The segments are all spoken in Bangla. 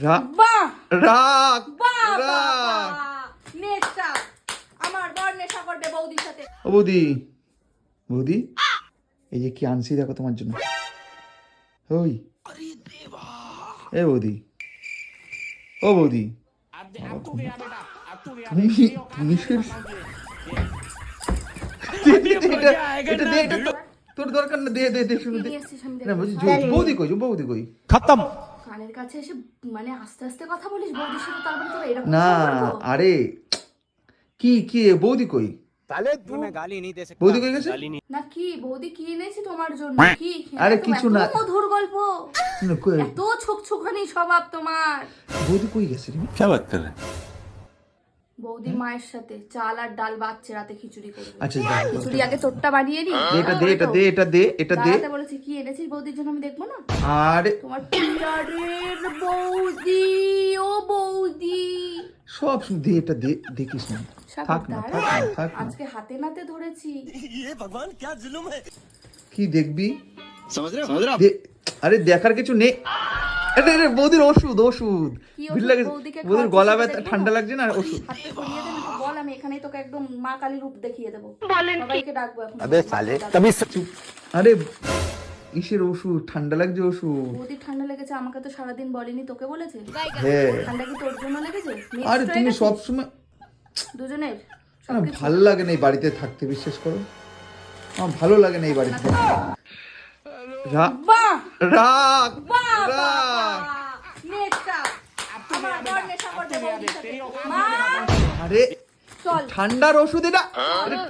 বাহ রাগ বাহ রাগ। নেশা আমার বর নেশা করবে বৌদির সাথে। ও বৌদি, বৌদি এই যে কি আনছি দেখো তোমার জন্য। ওই এ বৌদি, ও বৌদি, তুমি তুমি এটা দে, এটা তোর দরকার না, দে দে দে শুনে দে। নিয়ে এসেছিস আমি না দেখবো। বলছি বৌদি কই, বৌদি কই? खत्म। কানের কাছে এসে মানে আস্তে আস্তে কথা বলিস বৌদির সাথে, তারপরে তোর এরকম না সম্পর্ক? আরে কি কি বৌদি কই? साले तू मैं गाली नहीं दे सकता। বৌদি কই গেছে? না কি বৌদি কি এনেছি তোমার জন্য? কি আরে এত- কিছু এত না। মধুর গল্প, না, কই? এত ছোকছোকানি স্বভাব তোমার। বৌদি কই গেছে রে? क्या बात कर रहे हैं? বৌদি মায়ের সাথে চাল আর ডাল বাচ্চা রাতে খিচুড়ি করবে। আচ্ছা দাও, খিচুড়ি আগে তোরটা বানিয়ে নি। এটা দে, এটা দে, এটা দে, এটা দে। দাঁড়াতে বলেছি কি এনেছিস বৌদির জন্য আমি দেখবো না? আরে তোমার পিয়ারের বৌদি, ও বৌদি। সব দে, এটা দে, দেখিস না। থাক না, সাবধান। থাক না, থাক না। আজকে হাতে নাতে ধরেছি। কি দেখবি? समझ रहे हो? দে, আরে দেখার কিছু নেই। আরে আরে বৌদির ওষুধ, ওষুধ কি ওষুধ? ভিড় লাগে। বৌদিকে বৌদির খাওয়াচ্ছিস গলা সেটা ব্যথা, দেখবো ঠান্ডা না? লাগছে না, ওষুধ। হাতে করিয়ে দে না তো, বল আমি এখানেই তোকে একদম মা কালী রূপ দেখিয়ে দেবো। সবাইকে ডাকবো এখন। अबे साले तभी চুপ। আরে ইসের ওষুধ, ঠান্ডা লাগছে ওষুধ। বৌদির ঠান্ডা লেগেছে, আমাকে তো সারাদিন বলেনি, তোকে বলেছে? হ্যাঁ ঠান্ডা কি তোর জন্য লেগেছে? Mixed আরে হয়ে তুমি গেছিস? সব সময় দুজনের না, ভালো লাগে না এই বাড়িতে থাকতে, বিশ্বাস করো আমার ভালো লাগে না এই বাড়িতে থাকতে। রাগ বাহ রাগ বাহ রাগ। নেশা আমার বর নেশা করবে বৌদির সাথে। মা আরে চল ঠান্ডার ওষুধ এটা,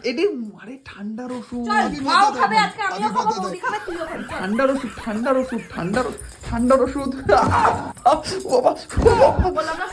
এটি আরে ঠান্ডার ওষুধ, চল, মাও খাবে আজকে, আমিও খাবো, বৌদি খাবে, তুইও খাবি, চল। ঠান্ডার ওষুধ, ঠান্ডার ওষুধ, ঠান্ডার ওষুধ। বাবা বললাম না